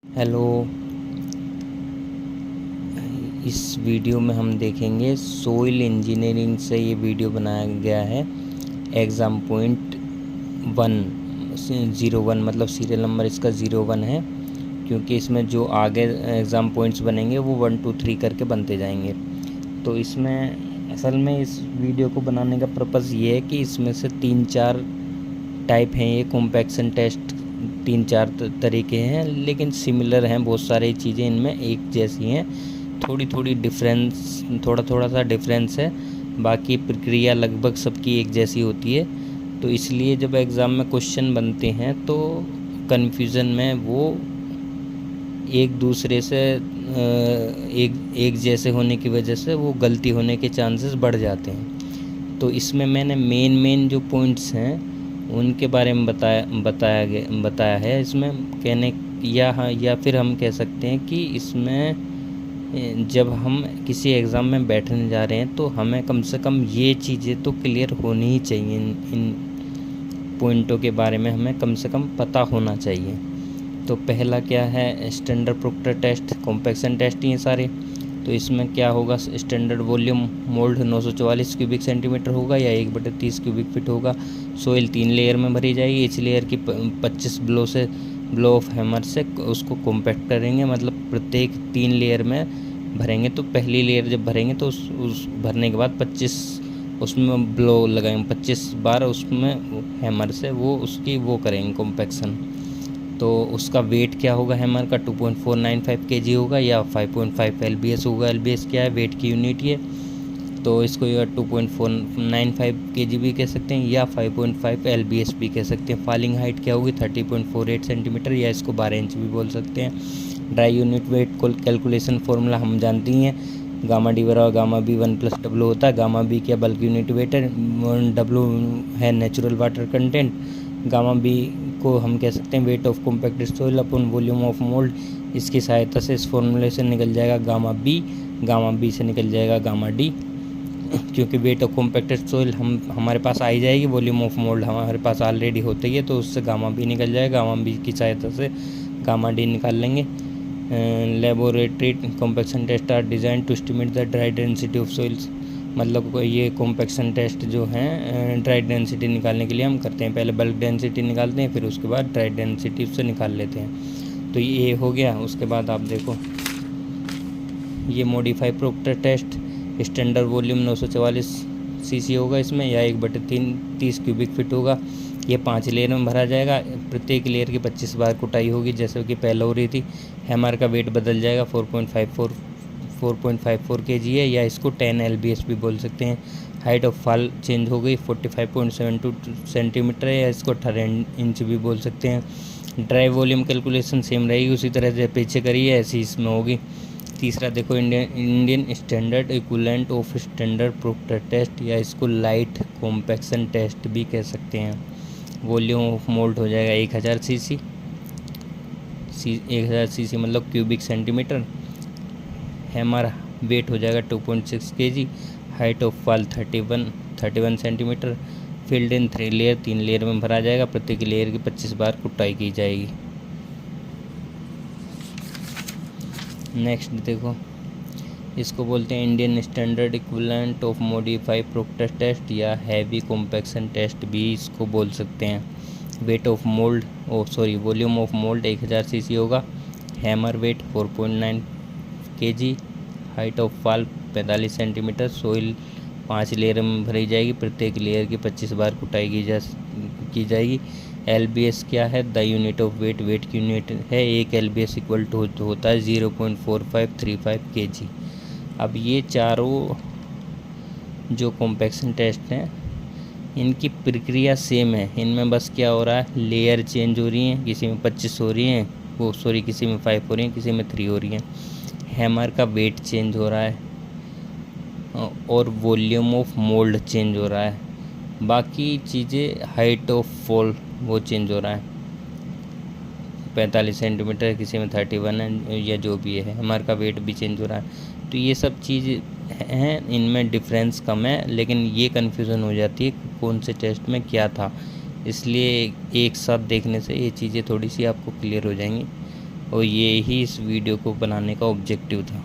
Hello. इस video में हम देखेंगे सोइल इंजीनियरिंग से ये वीडियो बनाया गया है। एग्ज़ाम पॉइंट 101 मतलब सीरियल नंबर इसका 01 है, क्योंकि इसमें जो आगे एग्ज़ाम पॉइंट्स बनेंगे वो 1 2 3 करके बनते जाएंगे। तो इसमें असल में इस वीडियो को बनाने का पर्पज़ ये है कि इसमें से 3-4 टाइप हैं, ये कॉम्पैक्शन टेस्ट 3-4 तरीके हैं, लेकिन सिमिलर हैं बहुत सारी चीज़ें इनमें एक जैसी हैं। थोड़ा थोड़ा सा डिफरेंस है, बाकी प्रक्रिया लगभग सबकी एक जैसी होती है। तो इसलिए जब एग्ज़ाम में क्वेश्चन बनते हैं तो कन्फ्यूज़न में वो एक दूसरे से एक जैसे होने की वजह से वो गलती होने के चांसेस बढ़ जाते हैं। तो इसमें मैंने मेन जो पॉइंट्स हैं उनके बारे में बताया है इसमें कहने या फिर हम कह सकते हैं कि इसमें जब हम किसी एग्ज़ाम में बैठने जा रहे हैं तो हमें कम से कम ये चीज़ें तो क्लियर होनी ही चाहिए। इन पॉइंटों के बारे में हमें कम से कम पता होना चाहिए। तो पहला क्या है, standard Proctor test, compaction test, ये सारे। तो इसमें क्या होगा, standard volume mould 944 cubic centimetre होगा या 1/30 क्यूबिक फीट होगा। सोइल 3 लेयर में भरी जाएगी। इस लेयर की 25 ब्लो ऑफ हैमर से उसको कॉम्पैक्ट करेंगे, मतलब प्रत्येक 3 लेयर में भरेंगे। तो पहली लेयर जब भरेंगे तो उस भरने के बाद 25 उसमें ब्लो लगाएंगे, 25 बार उसमें हैमर से उसकी करेंगे कॉम्पैक्शन। तो उसका वेट क्या होगा हैमर का, 2.495 kg होगा या 5.5 lbs होगा। lbs क्या है, वेट की यूनिट है। तो इसको या 2.495 kg भी कह सकते हैं या 5.5 lbs भी कह सकते हैं। फॉलिंग हाइट क्या होगी, 30.48 सेंटीमीटर या इसको 12 इंच भी बोल सकते हैं। Dry unit weight calculation formula हम जानती हैं, गामा डी बराबर गामा बी 1+W होता है। गामा बी क्या, बल्क यूनिट वेट है, W है natural water content. Gamma b को हम कह सकते हैं weight of compact soil upon volume of mould. इसकी सहायता से इस फॉर्मूले से निकल जाएगा गामा बी से निकल जाएगा गामा डी, क्योंकि वेट ऑफ कॉम्पैक्टेड सोइल हमारे पास आई जाएगी, वॉल्यूम ऑफ मोल्ड हमारे पास ऑलरेडी होती है, तो उससे गामा बी निकल जाएगा। गामा बी की सहायता से गामा डी निकाल लेंगे। Laboratory compaction test are designed to estimate the dry density of soils, मतलब ये कॉम्पैक्शन टेस्ट जो हैं ड्राई डेंसिटी निकालने के लिए हम करते हैं। पहले बल्क डेंसिटी निकालते हैं, फिर उसके बाद ड्राई डेंसिटी उससे निकाल लेते हैं। तो ये हो गया। उसके बाद आप देखो ये modify Proctor test, standard volume 944 cc होगा इसमें या 1/30 क्यूबिक फीट होगा। ये 5 लेयर में भरा जाएगा। प्रत्येक लेयर की 25 बार कुटाई होगी जैसे कि पहले हो रही थी। हैमर का वेट बदल जाएगा, 4.54 kg है या इसको 10 lbs भी बोल सकते हैं। हाइट ऑफ फॉल चेंज हो गई, 45.72 सेंटीमीटर है या इसको 18 इंच भी बोल सकते हैं। ड्राई वॉल्यूम कैलकुलेशन सेम रहेगी, उसी तरह से पीछे करी है ऐसी इसमें होगी। तीसरा देखो, Indian standard equivalent of standard Proctor test या इसको लाइट कॉम्पैक्शन टेस्ट भी कह सकते हैं। वॉल्यूम ऑफ मोल्ड हो जाएगा 1000 cc, 1000 cc मतलब क्यूबिक सेंटीमीटर। हैमर वेट हो जाएगा 2.6 kg। Height of fall 31 centimetre. Filled in 3 layer, 3 layer में भरा जाएगा। प्रत्येक लेयर की 25 बार कुटाई की जाएगी। नेक्स्ट देखो, इसको बोलते हैं Indian standard equivalent of modify Proctor test या हैवी कॉम्पैक्शन टेस्ट भी इसको बोल सकते हैं। Weight of mould volume of mould 1000 cc होगा। Hammer weight 4.9 kg। Height of fall 45 centimetre. Soil 5 layer में भरी जाएगी। प्रत्येक लेयर की 25 बार कुटाई की जाएगी। lbs क्या है, द यूनिट ऑफ वेट की यूनिट है। 1 lbs इक्वल टू होता है 0.4535 kg। अब ये चारों जो कॉम्पैक्शन टेस्ट हैं इनकी प्रक्रिया सेम है। इनमें बस क्या हो रहा है, लेयर चेंज हो रही हैं, किसी में 25 हो रही हैं, किसी में 5 हो रही हैं, किसी में 3 हो रही हैं। हैमर का वेट चेंज हो रहा है और वॉल्यूम ऑफ मोल्ड चेंज हो रहा है। बाकी चीज़ें हाइट ऑफ फॉल वो चेंज हो रहा है, 45 सेंटीमीटर, किसी में 31 है या जो भी है। हमारे का वेट भी चेंज हो रहा है। तो ये सब चीज़ हैं, इनमें डिफरेंस कम है, लेकिन ये कन्फ्यूज़न हो जाती है कौन से टेस्ट में क्या था। इसलिए एक साथ देखने से ये चीज़ें थोड़ी सी आपको क्लियर हो जाएंगी। और ये ही इस वीडियो को बनाने का ऑब्जेक्टिव था।